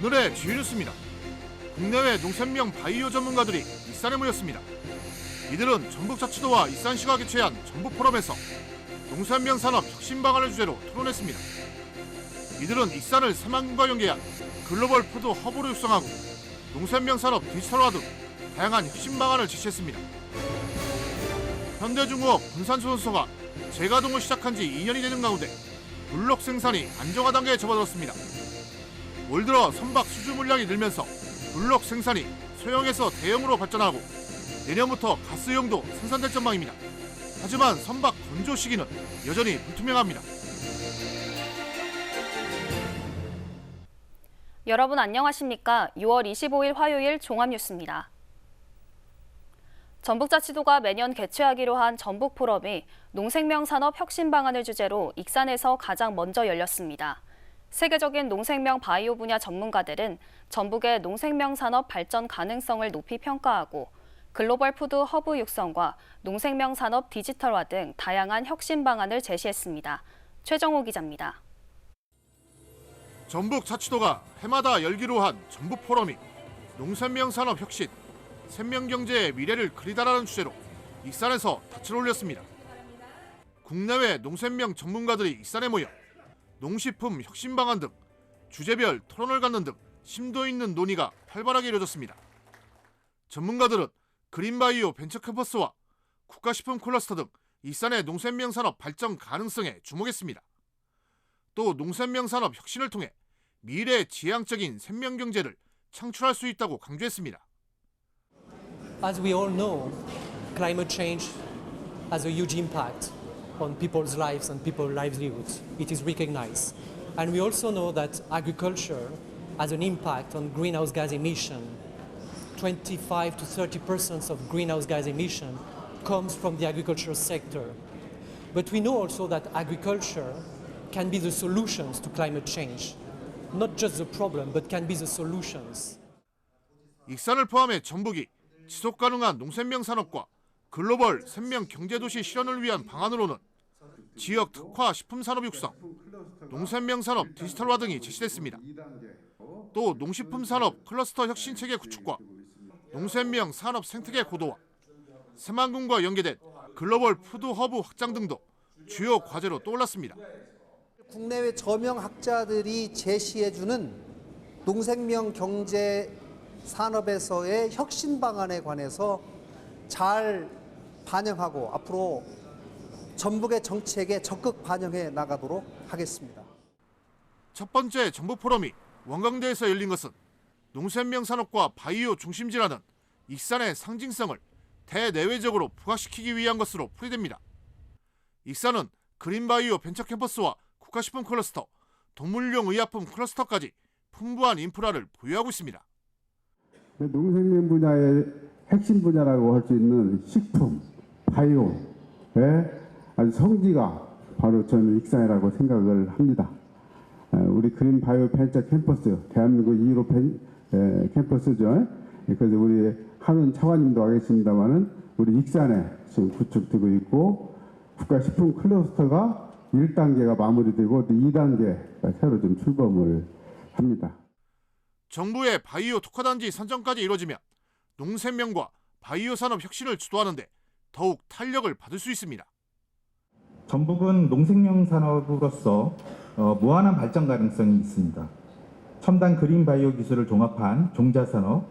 오늘의 주요 뉴스입니다. 국내외 농산명 바이오 전문가들이 익산에 모였습니다. 이들은 전북자치도와 익산시가 개최한 전북포럼에서 농산명 산업 혁신 방안을 주제로 토론했습니다. 이들은 익산을 새만금과 연계한 글로벌 푸드 허브로 육성하고 농산명 산업 디지털화 등 다양한 혁신 방안을 제시했습니다. 현대중공업 군산수원소가 재가동을 시작한 지 2년이 되는 가운데 블록 생산이 안정화 단계에 접어들었습니다. 올 들어 선박 수주 물량이 늘면서 블록 생산이 소형에서 대형으로 발전하고 내년부터 가스용도 생산될 전망입니다. 하지만 선박 건조 시기는 여전히 불투명합니다. 여러분 안녕하십니까? 6월 25일 화요일 종합뉴스입니다. 전북자치도가 매년 개최하기로 한 전북포럼이 농생명 산업 혁신 방안을 주제로 익산에서 가장 먼저 열렸습니다. 세계적인 농생명 바이오 분야 전문가들은 전북의 농생명 산업 발전 가능성을 높이 평가하고 글로벌 푸드 허브 육성과 농생명 산업 디지털화 등 다양한 혁신 방안을 제시했습니다. 최정호 기자입니다. 전북자치도가 해마다 열기로 한 전북포럼이 농산명 산업 혁신, 생명경제의 미래를 그리다라는 주제로 익산에서 닻을 올렸습니다. 국내외 농산명 전문가들이 익산에 모여 농식품 혁신 방안 등 주제별 토론을 갖는 등 심도 있는 논의가 활발하게 이루어졌습니다. 전문가들은 그린바이오 벤처캠퍼스와 국가식품 클러스터 등 익산의 농산명 산업 발전 가능성에 주목했습니다. 또 농산명 산업 혁신을 통해 미래 지향적인 생명경제를 창출할 수 있다고 강조했습니다. As we all know, climate change has a huge impact on people's lives and people's livelihoods. It is recognized. And we also know that agriculture has an impact on greenhouse gas emission. 25 to 30% of greenhouse gas emission comes from the agricultural sector. But we know also that agriculture can be the solutions to climate change. Not just the problem, but can be the solutions. 익산을 포함해 전북이 지속가능한 농산명 산업과 글로벌 생명 경제도시 실현을 위한 방안으로는 지역 특화 식품 산업 육성, 농산명 산업 디지털화 등이 제시됐습니다. 또 농식품 산업 클러스터 혁신 체계 구축과 농산명 산업 생태계 고도화, 새만금과 연계된 글로벌 푸드 허브 확장 등도 주요 과제로 떠올랐습니다. 국내외 저명학자들이 제시해주는 농생명 경제 산업에서의 혁신 방안에 관해서 잘 반영하고 앞으로 전북의 정책에 적극 반영해 나가도록 하겠습니다. 첫 번째 전북포럼이 원광대에서 열린 것은 농산명 산업과 바이오 중심지라는 익산의 상징성을 대내외적으로 부각시키기 위한 것으로 풀이됩니다. 익산은 그린바이오 벤처캠퍼스와 국가식품 클러스터, 동물용 의약품 클러스터까지 풍부한 인프라를 보유하고 있습니다. 농생명 분야의 핵심 분야라고 할 수 있는 식품, 바이오의 아주 성지가 바로 저는 익산이라고 생각을 합니다. 우리 그린 바이오 벤처 캠퍼스, 대한민국 2호 캠퍼스죠. 그래서 우리 한은 차관님도 와 계십니다만은 우리 익산에 지금 구축되고 있고 국가식품 클러스터가 1단계가 마무리되고 또 2단계 새로 좀 출범을 합니다. 정부의 바이오 특화단지 선정까지 이루어지면 농생명과 바이오 산업 혁신을 주도하는 데 더욱 탄력을 받을 수 있습니다. 전북은 농생명 산업으로서 무한한 발전 가능성이 있습니다. 첨단 그린 바이오 기술을 종합한 종자 산업,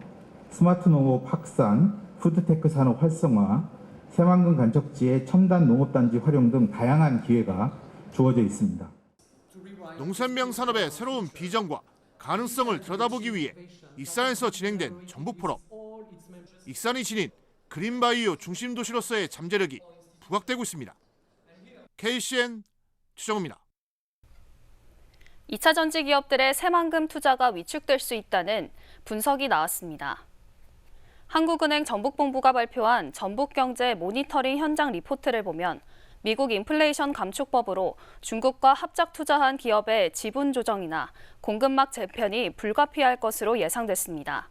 스마트 농업 확산, 푸드테크 산업 활성화, 새만금 간척지의 첨단 농업단지 활용 등 다양한 기회가 주어져 있습니다. 농산명 산업의 새로운 비전과 가능성을 들여다보기 위해 익산에서 진행된 전북포럼. 익산이 지닌 그린바이오 중심 도시로서의 잠재력이 부각되고 있습니다. KCN 최정호입니다. 2차 전지 기업들의 새만금 투자가 위축될 수 있다는 분석이 나왔습니다. 한국은행 전북본부가 발표한 전북경제 모니터링 현장 리포트를 보면 미국 인플레이션 감축법으로 중국과 합작 투자한 기업의 지분 조정이나 공급막 재편이 불가피할 것으로 예상됐습니다.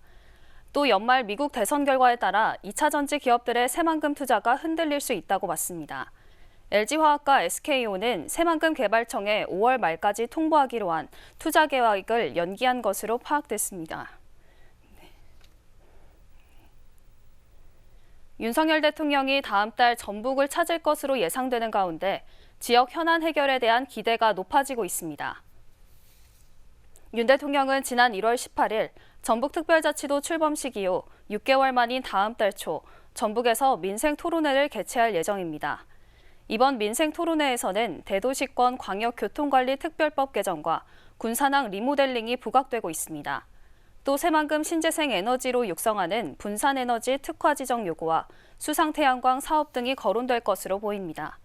또 연말 미국 대선 결과에 따라 2차 전지 기업들의 새만금 투자가 흔들릴 수 있다고 봤습니다. LG화학과 SK온은 새만금 개발청에 5월 말까지 통보하기로 한 투자 계획을 연기한 것으로 파악됐습니다. 윤석열 대통령이 다음 달 전북을 찾을 것으로 예상되는 가운데 지역 현안 해결에 대한 기대가 높아지고 있습니다. 윤 대통령은 지난 1월 18일 전북특별자치도 출범식 이후 6개월 만인 다음 달 초 전북에서 민생 토론회를 개최할 예정입니다. 이번 민생 토론회에서는 대도시권 광역교통관리특별법 개정과 군산항 리모델링이 부각되고 있습니다. 또 새만금 신재생 에너지로 육성하는 분산에너지 특화 지정 요구와 수상태양광 사업 등이 거론될 것으로 보입니다.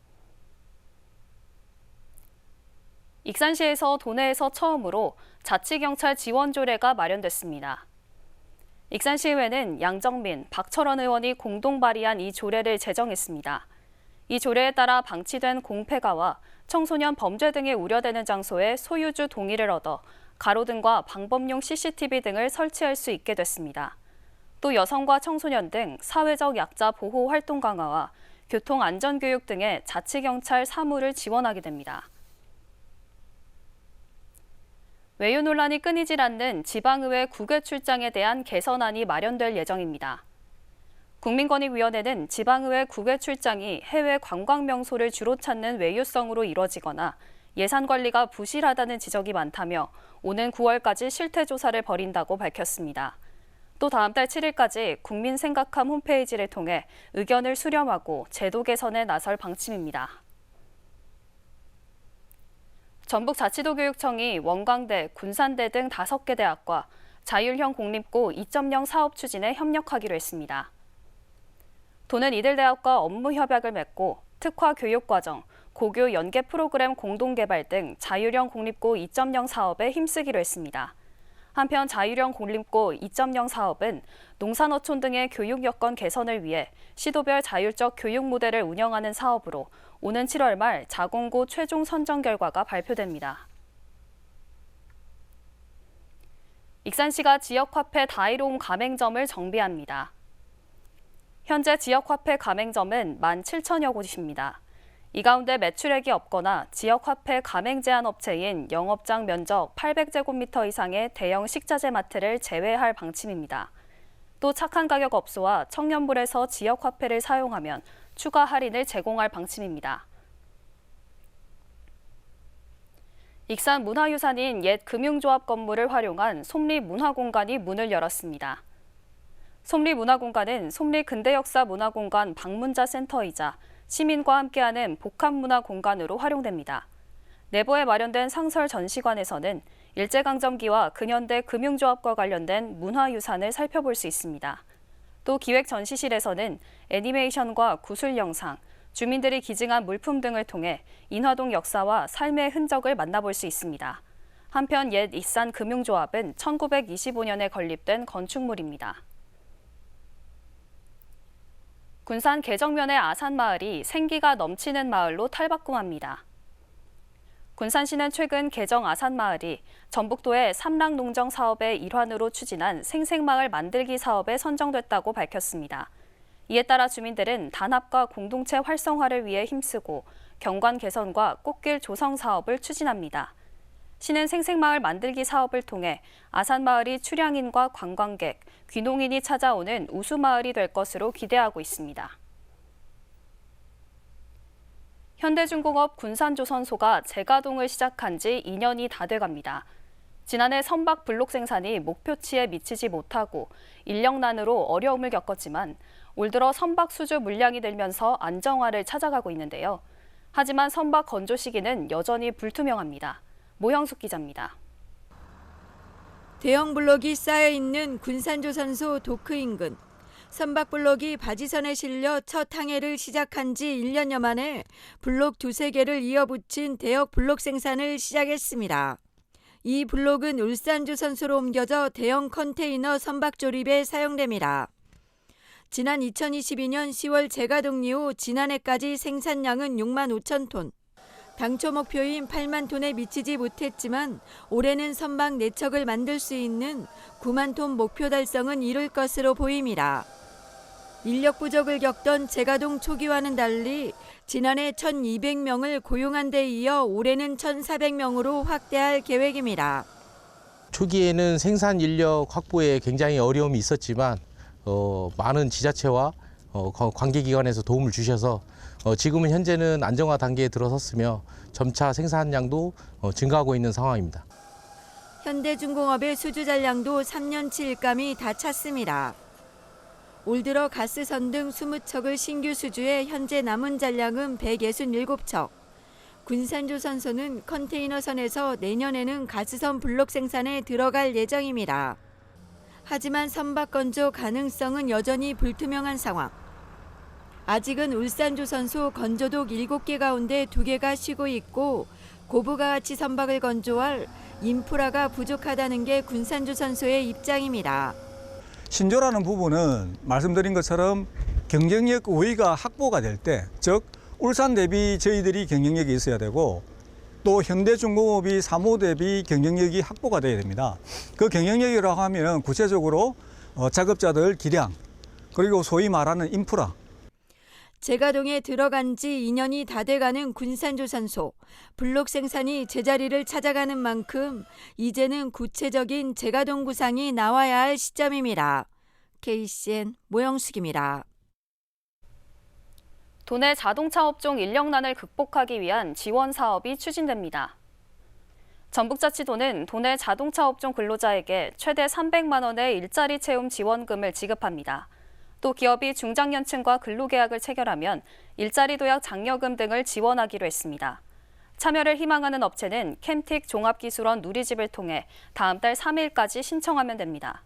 익산시에서 도내에서 처음으로 자치경찰 지원 조례가 마련됐습니다. 익산시의회는 양정민, 박철원 의원이 공동 발의한 이 조례를 제정했습니다. 이 조례에 따라 방치된 공패가와 청소년 범죄 등이 우려되는 장소에 소유주 동의를 얻어 가로등과 방범용 CCTV 등을 설치할 수 있게 됐습니다. 또 여성과 청소년 등 사회적 약자 보호 활동 강화와 교통안전교육 등의 자치경찰 사무를 지원하게 됩니다. 외유 논란이 끊이질 않는 지방의회 국외 출장에 대한 개선안이 마련될 예정입니다. 국민권익위원회는 지방의회 국외 출장이 해외 관광 명소를 주로 찾는 외유성으로 이뤄지거나 예산 관리가 부실하다는 지적이 많다며 오는 9월까지 실태 조사를 벌인다고 밝혔습니다. 또 다음 달 7일까지 국민 생각함 홈페이지를 통해 의견을 수렴하고 제도 개선에 나설 방침입니다. 전북자치도교육청이 원광대, 군산대 등 5개 대학과 자율형 공립고 2.0 사업 추진에 협력하기로 했습니다. 도는 이들 대학과 업무 협약을 맺고 특화 교육과정, 고교 연계 프로그램 공동개발 등 자율형 공립고 2.0 사업에 힘쓰기로 했습니다. 한편 자율형 공립고 2.0 사업은 농산어촌 등의 교육 여건 개선을 위해 시도별 자율적 교육 모델을 운영하는 사업으로 오는 7월 말 자공고 최종 선정 결과가 발표됩니다. 익산시가 지역화폐 다이로움 가맹점을 정비합니다. 현재 지역화폐 가맹점은 17,000여 곳입니다. 이 가운데 매출액이 없거나 지역화폐 가맹 제한 업체인 영업장 면적 800제곱미터 이상의 대형 식자재 마트를 제외할 방침입니다. 또 착한 가격 업소와 청년불에서 지역화폐를 사용하면 추가 할인을 제공할 방침입니다. 익산 문화유산인 옛 금융조합 건물을 활용한 솜리문화공간이 문을 열었습니다. 솜리문화공간은 솜리근대역사문화공간 방문자 센터이자 시민과 함께하는 복합문화공간으로 활용됩니다. 내부에 마련된 상설 전시관에서는 일제강점기와 근현대 금융조합과 관련된 문화유산을 살펴볼 수 있습니다. 또 기획전시실에서는 애니메이션과 구술 영상, 주민들이 기증한 물품 등을 통해 인화동 역사와 삶의 흔적을 만나볼 수 있습니다. 한편 옛 익산 금융조합은 1925년에 건립된 건축물입니다. 군산 계정면의 아산마을이 생기가 넘치는 마을로 탈바꿈합니다. 군산시는 최근 계정 아산마을이 전북도의 삼락농정 사업의 일환으로 추진한 생생마을 만들기 사업에 선정됐다고 밝혔습니다. 이에 따라 주민들은 단합과 공동체 활성화를 위해 힘쓰고 경관 개선과 꽃길 조성 사업을 추진합니다. 시는 생생마을 만들기 사업을 통해 아산마을이 출향인과 관광객, 귀농인이 찾아오는 우수마을이 될 것으로 기대하고 있습니다. 현대중공업 군산조선소가 재가동을 시작한 지 2년이 다 돼갑니다. 지난해 선박 블록 생산이 목표치에 미치지 못하고 인력난으로 어려움을 겪었지만 올 들어 선박 수주 물량이 늘면서 안정화를 찾아가고 있는데요. 하지만 선박 건조 시기는 여전히 불투명합니다. 모형숙 기자입니다. 대형 블록이 쌓여있는 군산조선소 도크 인근. 선박 블록이 바지선에 실려 첫 항해를 시작한 지 1년여 만에 블록 2-3개를 이어붙인 대역 블록 생산을 시작했습니다. 이 블록은 울산조선소로 옮겨져 대형 컨테이너 선박 조립에 사용됩니다. 지난 2022년 10월 재가동 이후 지난해까지 생산량은 6만 5천 톤. 당초 목표인 8만 톤에 미치지 못했지만 올해는 선박 4척을 만들 수 있는 9만 톤 목표 달성은 이룰 것으로 보입니다. 인력 부족을 겪던 제가동 초기와는 달리 지난해 1,200명을 고용한 데 이어 올해는 1,400명으로 확대할 계획입니다. 초기에는 생산 인력 확보에 굉장히 어려움이 있었지만 많은 지자체와 관계기관에서 도움을 주셔서 지금은 현재는 안정화 단계에 들어섰으며 점차 생산량도 증가하고 있는 상황입니다. 현대중공업의 수주 잔량도 3년치 일감이 다 찼습니다. 올 들어 가스선 등 20척을 신규 수주해 현재 남은 잔량은 167척. 군산조선소는 컨테이너선에서 내년에는 가스선 블록 생산에 들어갈 예정입니다. 하지만 선박 건조 가능성은 여전히 불투명한 상황. 아직은 울산조선소 건조독 7개 가운데 2개가 쉬고 있고 고부가 가치 선박을 건조할 인프라가 부족하다는 게 군산조선소의 입장입니다. 신조라는 부분은 말씀드린 것처럼 경쟁력 우위가 확보가 될 때, 즉 울산 대비 저희들이 경쟁력이 있어야 되고 또 현대중공업이 3호 대비 경쟁력이 확보가 돼야 됩니다. 그 경쟁력이라고 하면 구체적으로 작업자들 기량, 그리고 소위 말하는 인프라. 제가동에 들어간 지 2년이 다 돼가는 군산조선소. 블록 생산이 제자리를 찾아가는 만큼 이제는 구체적인 제가동 구상이 나와야 할 시점입니다. KCN 모영숙입니다. 도내 자동차 업종 인력난을 극복하기 위한 지원 사업이 추진됩니다. 전북자치도는 도내 자동차 업종 근로자에게 최대 300만 원의 일자리 채움 지원금을 지급합니다. 또 기업이 중장년층과 근로계약을 체결하면 일자리 도약 장려금 등을 지원하기로 했습니다. 참여를 희망하는 업체는 캠틱 종합기술원 누리집을 통해 다음 달 3일까지 신청하면 됩니다.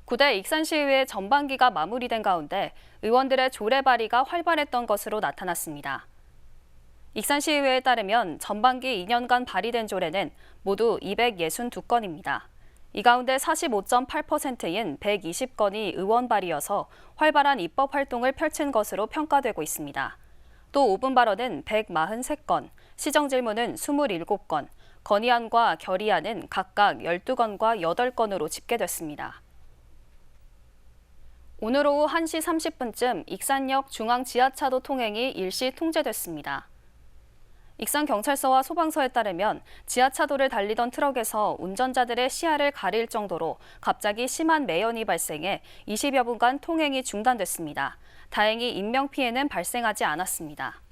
9대 익산시의회 전반기가 마무리된 가운데 의원들의 조례 발의가 활발했던 것으로 나타났습니다. 익산시의회에 따르면 전반기 2년간 발의된 조례는 모두 262건입니다. 이 가운데 45.8%인 120건이 의원 발의여서 활발한 입법 활동을 펼친 것으로 평가되고 있습니다. 또 5분 발언은 143건, 시정 질문은 27건, 건의안과 결의안은 각각 12건과 8건으로 집계됐습니다. 오늘 오후 1시 30분쯤 익산역 중앙 지하차도 통행이 일시 통제됐습니다. 익산경찰서와 소방서에 따르면 지하차도를 달리던 트럭에서 운전자들의 시야를 가릴 정도로 갑자기 심한 매연이 발생해 20여 분간 통행이 중단됐습니다. 다행히 인명피해는 발생하지 않았습니다.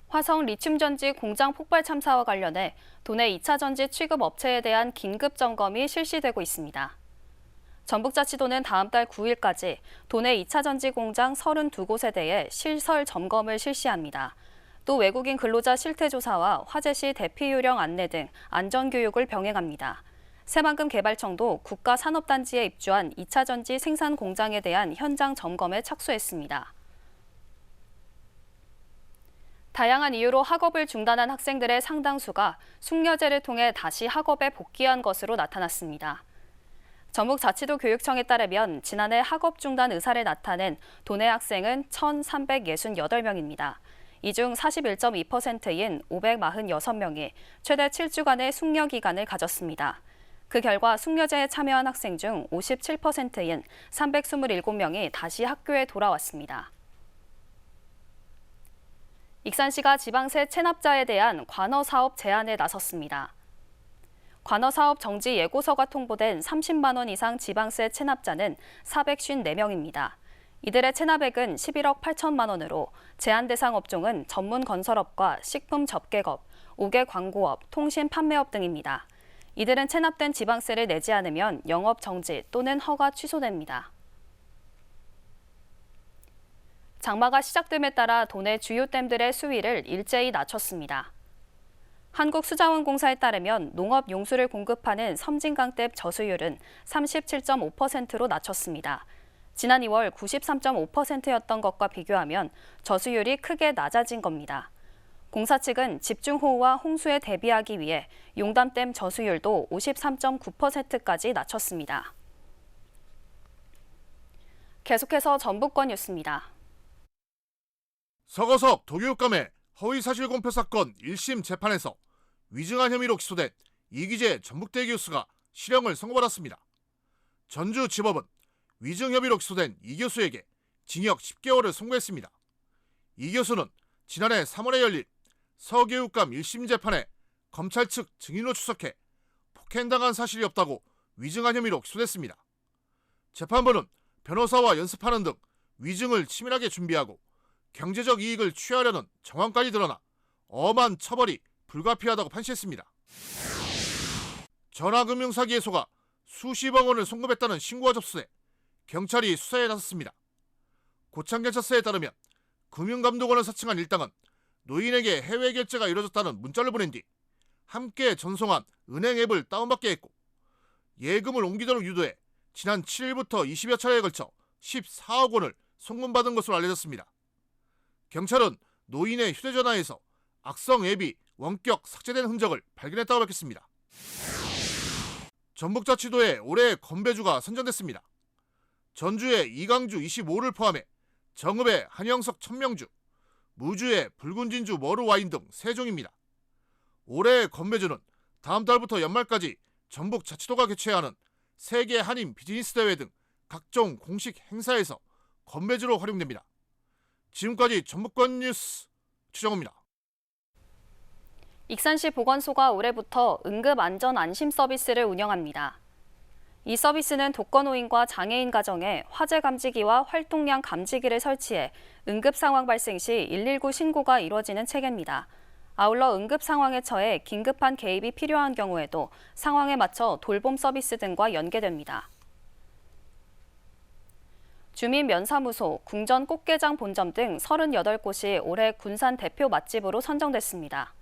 화성 리튬전지 공장 폭발 참사와 관련해 도내 2차 전지 취급 업체에 대한 긴급 점검이 실시되고 있습니다. 전북자치도는 다음 달 9일까지 도내 2차 전지 공장 32곳에 대해 실설 점검을 실시합니다. 또 외국인 근로자 실태 조사와 화재 시 대피 요령 안내 등 안전교육을 병행합니다. 새만금 개발청도 국가산업단지에 입주한 2차 전지 생산 공장에 대한 현장 점검에 착수했습니다. 다양한 이유로 학업을 중단한 학생들의 상당수가 숙려제를 통해 다시 학업에 복귀한 것으로 나타났습니다. 전북자치도 교육청에 따르면 지난해 학업 중단 의사를 나타낸 도내 학생은 1,368명입니다. 이 중 41.2%인 546명이 최대 7주간의 숙려 기간을 가졌습니다. 그 결과 숙려제에 참여한 학생 중 57%인 327명이 다시 학교에 돌아왔습니다. 익산시가 지방세 체납자에 대한 관어사업 제한에 나섰습니다. 관어사업 정지 예고서가 통보된 30만 원 이상 지방세 체납자는 454명입니다. 이들의 체납액은 11억 8천만 원으로 제한 대상 업종은 전문 건설업과 식품 접객업, 옥외 광고업, 통신 판매업 등입니다. 이들은 체납된 지방세를 내지 않으면 영업 정지 또는 허가 취소됩니다. 장마가 시작됨에 따라 도내 주요 댐들의 수위를 일제히 낮췄습니다. 한국수자원공사에 따르면 농업 용수를 공급하는 섬진강댐 저수율은 37.5%로 낮췄습니다. 지난 2월 93.5%였던 것과 비교하면 저수율이 크게 낮아진 겁니다. 공사 측은 집중호우와 홍수에 대비하기 위해 용담댐 저수율도 53.9%까지 낮췄습니다. 계속해서 전북권 뉴스입니다. 서거석 도교육감의 허위사실 공표 사건 1심 재판에서 위증한 혐의로 기소된 이기재 전북대 교수가 실형을 선고받았습니다. 전주지법은 위증혐의로 기소된 이 교수에게 징역 10개월을 선고했습니다. 이 교수는 지난해 3월에 열린 서교육감 1심 재판에 검찰 측 증인으로 출석해 폭행당한 사실이 없다고 위증한 혐의로 기소됐습니다. 재판부는 변호사와 연습하는 등 위증을 치밀하게 준비하고 경제적 이익을 취하려는 정황까지 드러나 엄한 처벌이 불가피하다고 판시했습니다. 전화금융사기에 속아 수십억 원을 송금했다는 신고가 접수돼 경찰이 수사에 나섰습니다. 고창경찰서에 따르면 금융감독원을 사칭한 일당은 노인에게 해외 결제가 이루어졌다는 문자를 보낸 뒤 함께 전송한 은행 앱을 다운받게 했고 예금을 옮기도록 유도해 지난 7일부터 20여 차례에 걸쳐 14억 원을 송금받은 것으로 알려졌습니다. 경찰은 노인의 휴대전화에서 악성 앱이 원격 삭제된 흔적을 발견했다고 밝혔습니다. 전북자치도에 올해의 건배주가 선정됐습니다. 전주의 이강주 25를 포함해 정읍의 한영석 천명주, 무주의 붉은 진주 머루 와인 등 3종입니다. 올해의 건배주는 다음 달부터 연말까지 전북자치도가 개최하는 세계 한인 비즈니스 대회 등 각종 공식 행사에서 건배주로 활용됩니다. 지금까지 전북권 뉴스 최정호입니다. 익산시 보건소가 올해부터 응급안전 안심 서비스를 운영합니다. 이 서비스는 독거노인과 장애인 가정에 화재 감지기와 활동량 감지기를 설치해 응급 상황 발생 시 119 신고가 이루어지는 체계입니다. 아울러 응급 상황에 처해 긴급한 개입이 필요한 경우에도 상황에 맞춰 돌봄 서비스 등과 연계됩니다. 주민면사무소, 궁전 꽃게장 본점 등 38곳이 올해 군산 대표 맛집으로 선정됐습니다.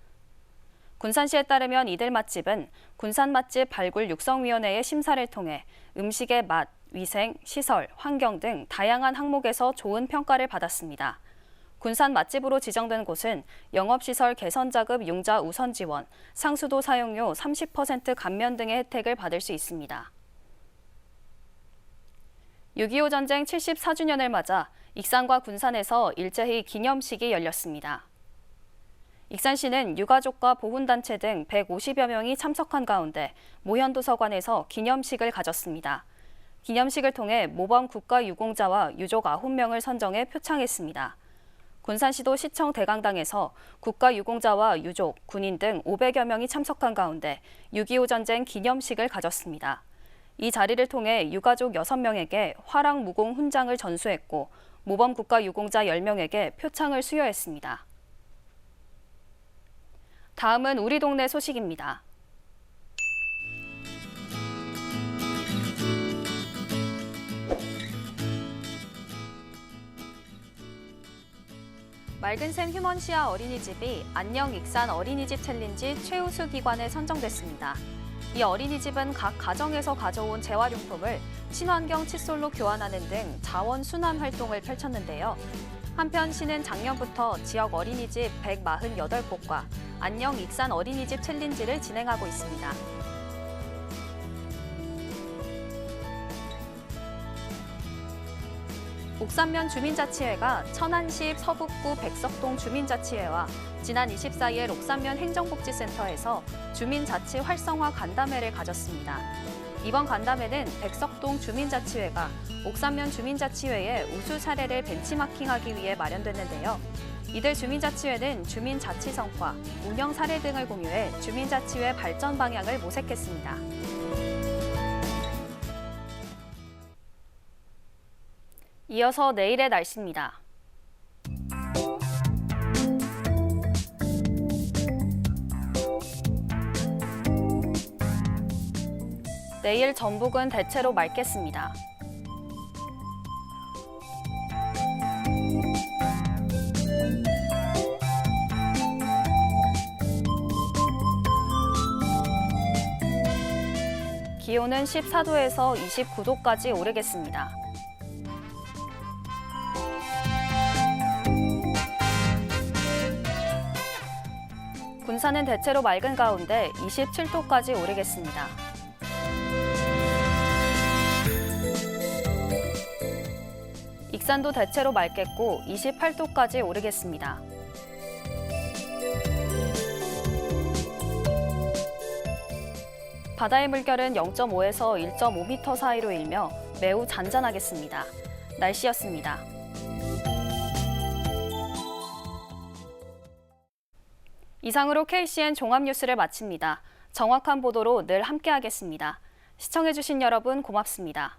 군산시에 따르면 이들 맛집은 군산 맛집 발굴 육성위원회의 심사를 통해 음식의 맛, 위생, 시설, 환경 등 다양한 항목에서 좋은 평가를 받았습니다. 군산 맛집으로 지정된 곳은 영업시설 개선자급 융자 우선 지원, 상수도 사용료 30% 감면 등의 혜택을 받을 수 있습니다. 6.25 전쟁 74주년을 맞아 익산과 군산에서 일제히 기념식이 열렸습니다. 익산시는 유가족과 보훈단체 등 150여 명이 참석한 가운데 모현도서관에서 기념식을 가졌습니다. 기념식을 통해 모범 국가유공자와 유족 9명을 선정해 표창했습니다. 군산시도 시청 대강당에서 국가유공자와 유족, 군인 등 500여 명이 참석한 가운데 6.25 전쟁 기념식을 가졌습니다. 이 자리를 통해 유가족 6명에게 화랑무공 훈장을 전수했고 모범 국가유공자 10명에게 표창을 수여했습니다. 다음은 우리 동네 소식입니다. 맑은샘 휴먼시아 어린이집이 안녕 익산 어린이집 챌린지 최우수 기관에 선정됐습니다. 이 어린이집은 각 가정에서 가져온 재활용품을 친환경 칫솔로 교환하는 등 자원 순환 활동을 펼쳤는데요. 한편 시는 작년부터 지역 어린이집 148곳과 안녕 익산 어린이집 챌린지를 진행하고 있습니다. 옥산면 주민자치회가 천안시 서북구 백석동 주민자치회와 지난 24일 옥산면 행정복지센터에서 주민자치 활성화 간담회를 가졌습니다. 이번 간담회는 백석동 주민자치회가 옥산면 주민자치회의 우수 사례를 벤치마킹하기 위해 마련됐는데요. 이들 주민자치회는 주민자치 성과, 운영 사례 등을 공유해 주민자치회 발전 방향을 모색했습니다. 이어서 내일의 날씨입니다. 내일 전북은 대체로 맑겠습니다. 기온은 14도에서 29도까지 오르겠습니다. 군산은 대체로 맑은 가운데 27도까지 오르겠습니다. 익산도 대체로 맑겠고 28도까지 오르겠습니다. 바다의 물결은 0.5에서 1.5m 사이로 일며 매우 잔잔하겠습니다. 날씨였습니다. 이상으로 KCN 종합뉴스를 마칩니다. 정확한 보도로 늘 함께하겠습니다. 시청해주신 여러분 고맙습니다.